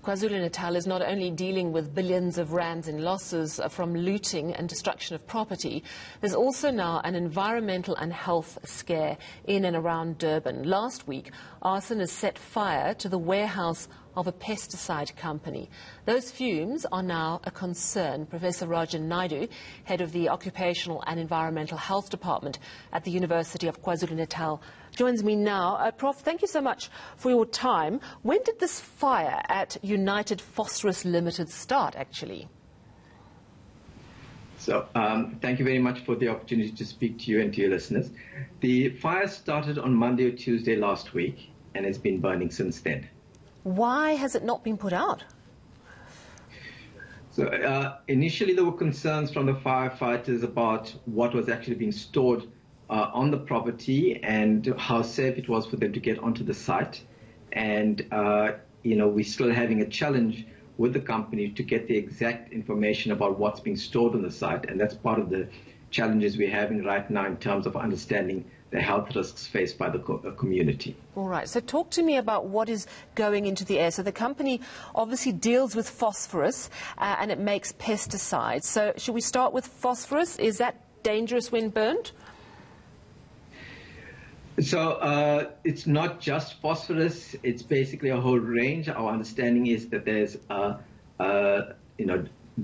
KwaZulu-Natal is not only dealing with billions of rands in losses from looting and destruction of property, there's also now an environmental and health scare in and around Durban. Last week, arsonists set fire to the warehouse of a pesticide company. Those fumes are now a concern. Professor Rajen Naidoo, head of the Occupational and Environmental Health Department at the University of KwaZulu-Natal, joins me now. Prof, thank you so much for your time. When did this fire at United Phosphorus Limited start, actually? So, thank you very much for the opportunity to speak to you and to your listeners. The fire started on Monday or Tuesday last week and has been burning since then. Why has it not been put out? So, initially there were concerns from the firefighters about what was actually being stored on the property and how safe it was for them to get onto the site. And, we're still having a challenge with the company to get the exact information about what's being stored on the site. And that's part of the challenges we're having right now in terms of understanding the health risks faced by the community. All right. So talk to me about what is going into the air. So the company obviously deals with phosphorus and it makes pesticides. So should we start with phosphorus? Is that dangerous when burnt? So it's not just phosphorus, it's basically a whole range. Our understanding is that there's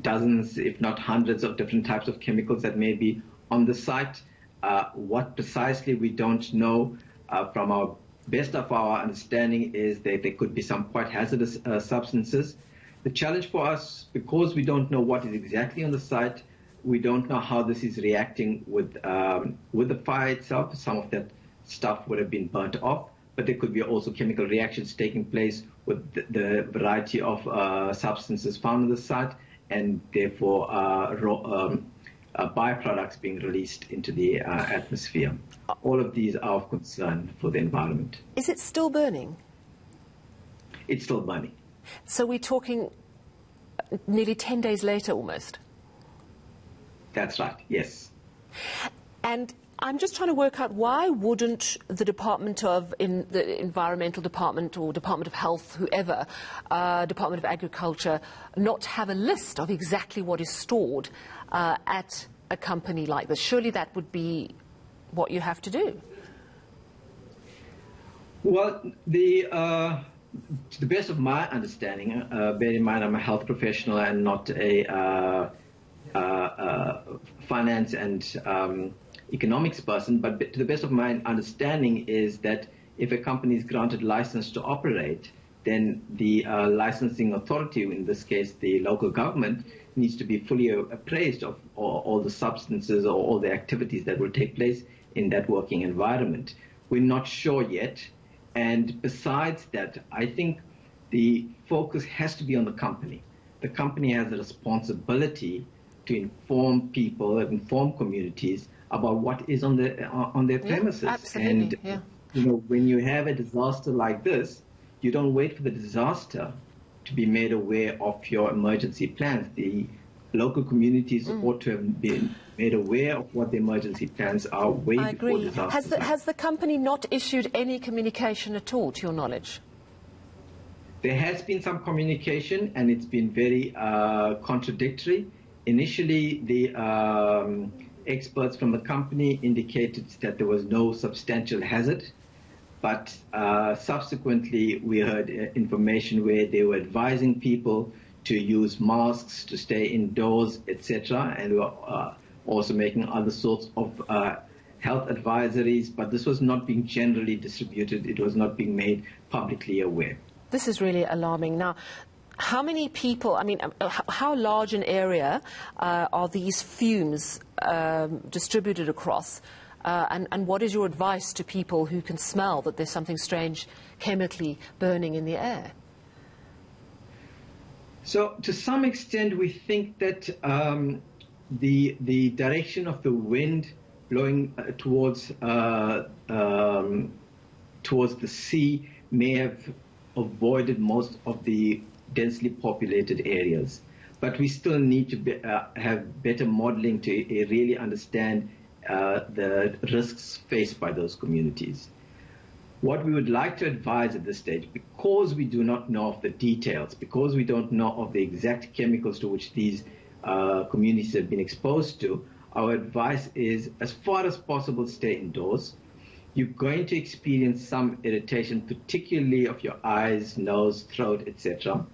dozens, if not hundreds of different types of chemicals that may be on the site. What precisely we don't know. From our best of our understanding is that there could be some quite hazardous substances. The challenge for us, because we don't know what is exactly on the site, we don't know how this is reacting with the fire itself. Some of that stuff would have been burnt off, but there could be also chemical reactions taking place with the variety of substances found on the site, and therefore byproducts being released into the atmosphere. All of these are of concern for the environment. Is it still burning? It's still burning. So we're talking nearly 10 days later almost? That's right, yes. And I'm just trying to work out, why wouldn't the the Environmental Department or Department of Health, whoever, Department of Agriculture, not have a list of exactly what is stored at a company like this? Surely that would be what you have to do. Well, to the best of my understanding, bear in mind I'm a health professional and not a finance and economics person, but to the best of my understanding is that if a company is granted license to operate, then the licensing authority, in this case the local government, needs to be fully appraised of all the substances or all the activities that will take place in that working environment. We're not sure yet, and besides that, I think the focus has to be on the company. The company has a responsibility to inform people, inform communities about what is on their premises. Absolutely, and when you have a disaster like this, you don't wait for the disaster to be made aware of your emergency plans. The local communities ought to have been made aware of what the emergency plans are way before disasters. Has the company not issued any communication at all, to your knowledge? There has been some communication, and it's been very contradictory. Initially, the experts from the company indicated that there was no substantial hazard, but subsequently we heard information where they were advising people to use masks, to stay indoors, etc., and we were also making other sorts of health advisories, but this was not being generally distributed. It was not being made publicly aware. This is really alarming. Now, how many people, how large an area are these fumes distributed across? And what is your advice to people who can smell that there's something strange chemically burning in the air? So, to some extent, we think that the direction of the wind blowing towards the sea may have avoided most of the densely populated areas. But we still need to have better modeling to really understand the risks faced by those communities. What we would like to advise at this stage, because we do not know of the details, because we don't know of the exact chemicals to which these communities have been exposed to, our advice is, as far as possible, stay indoors. You're going to experience some irritation, particularly of your eyes, nose, throat, etc.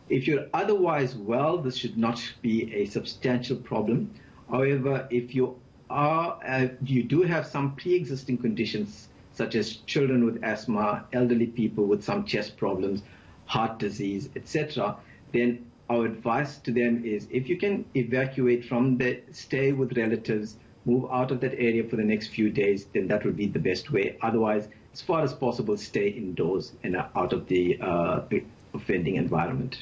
If you're otherwise well, this should not be a substantial problem. However, if you do have some pre-existing conditions, such as children with asthma, elderly people with some chest problems, heart disease, etc., then our advice to them is, if you can evacuate from the stay with relatives, move out of that area for the next few days, then that would be the best way. Otherwise, as far as possible, stay indoors and out of the offending environment.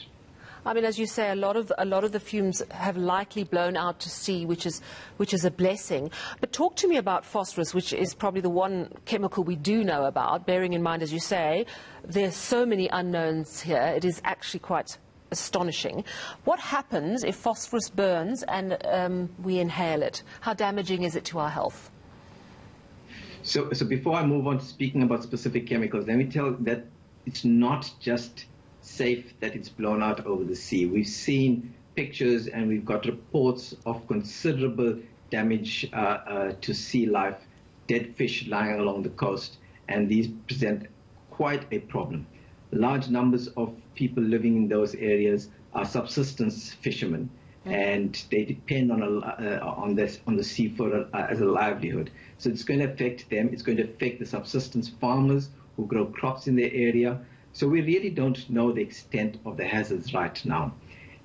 I mean, as you say, a lot of the fumes have likely blown out to sea, which is a blessing. But talk to me about phosphorus, which is probably the one chemical we do know about, bearing in mind, as you say, there's so many unknowns here. It is actually quite astonishing. What happens if phosphorus burns and we inhale it? How damaging is it to our health? So before I move on to speaking about specific chemicals, let me tell that it's not just safe that it's blown out over the sea. We've seen pictures and we've got reports of considerable damage to sea life, dead fish lying along the coast, and these present quite a problem. Large numbers of people living in those areas are subsistence fishermen, and they depend on the sea as a livelihood. So it's going to affect them. It's going to affect the subsistence farmers who grow crops in their area. So we really don't know the extent of the hazards right now.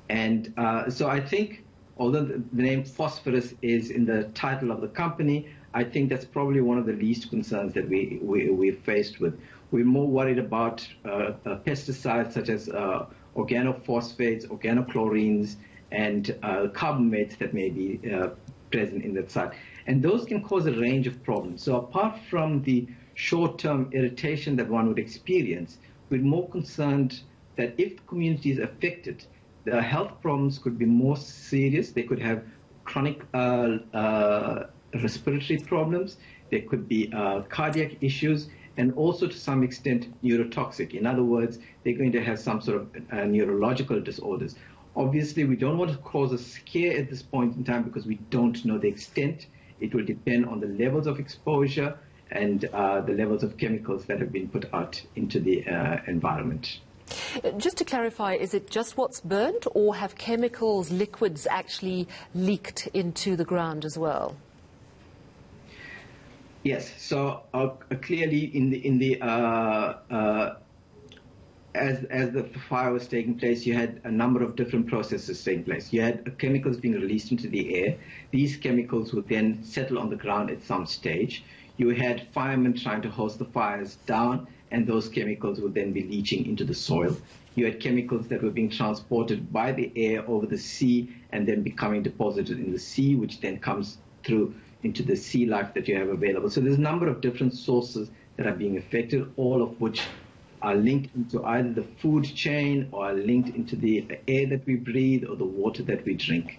And so I think, although the name phosphorus is in the title of the company, I think that's probably one of the least concerns that we're faced with. We're more worried about pesticides such as organophosphates, organochlorines, and carbamates that may be present in that site. And those can cause a range of problems. So apart from the short-term irritation that one would experience, we're more concerned that if the community is affected, the health problems could be more serious. They could have chronic respiratory problems. There could be cardiac issues, and also to some extent neurotoxic. In other words, they're going to have some sort of neurological disorders. Obviously, we don't want to cause a scare at this point in time because we don't know the extent. It will depend on the levels of exposure and the levels of chemicals that have been put out into the environment. Just to clarify, is it just what's burnt, or have chemicals, liquids actually leaked into the ground as well? Yes. So clearly, as the fire was taking place, you had a number of different processes taking place. You had chemicals being released into the air. These chemicals would then settle on the ground at some stage. You had firemen trying to hose the fires down, and those chemicals would then be leaching into the soil. You had chemicals that were being transported by the air over the sea and then becoming deposited in the sea, which then comes through into the sea life that you have available. So there's a number of different sources that are being affected, all of which are linked into either the food chain or are linked into the air that we breathe or the water that we drink.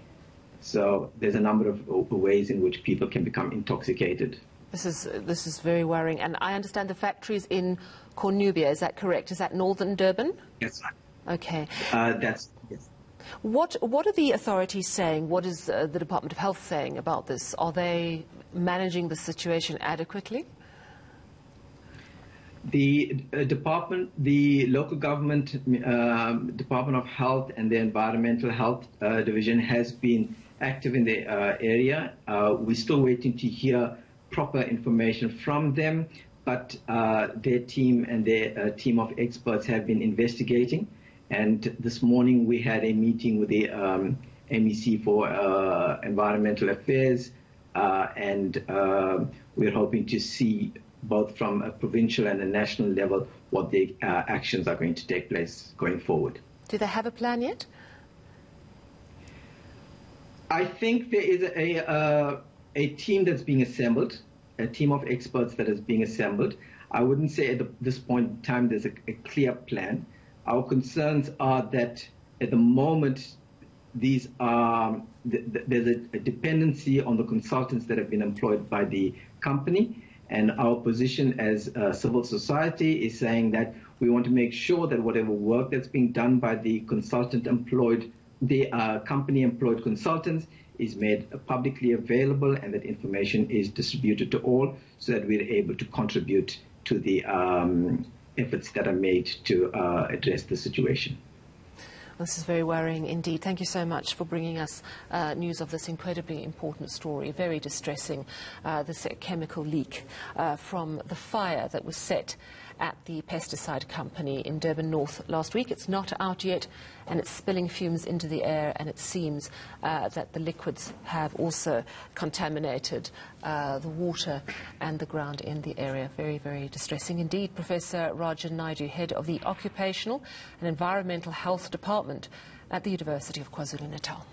So there's a number of ways in which people can become intoxicated. This is very worrying. And I understand the factory is in Cornubia, is that correct? Is that northern Durban? That's right. Okay. Yes. What are the authorities saying? What is the Department of Health saying about this? Are they managing the situation adequately? The the local government, Department of Health and the Environmental Health Division has been active in the area. We're still waiting to hear proper information from them, but their team and their team of experts have been investigating. And this morning we had a meeting with the MEC for Environmental Affairs, and we're hoping to see both from a provincial and a national level what the actions are going to take place going forward. Do they have a plan yet? I think there is a team that's being assembled, a team of experts that is being assembled. I wouldn't say at this point in time there's a clear plan. Our concerns are that at the moment there's a dependency on the consultants that have been employed by the company, And our position as civil society is saying that we want to make sure that whatever work that's being done by the company-employed consultants is made publicly available, and that information is distributed to all, so that we're able to contribute to the efforts that are made to address the situation. This is very worrying indeed. Thank you so much for bringing us news of this incredibly important story. Very distressing, this chemical leak from the fire that was set at the pesticide company in Durban North last week. It's not out yet, and it's spilling fumes into the air, and it seems that the liquids have also contaminated the water and the ground in the area. Very, very distressing indeed. Professor Rajen Naidoo, Head of the Occupational and Environmental Health Department at the University of KwaZulu-Natal.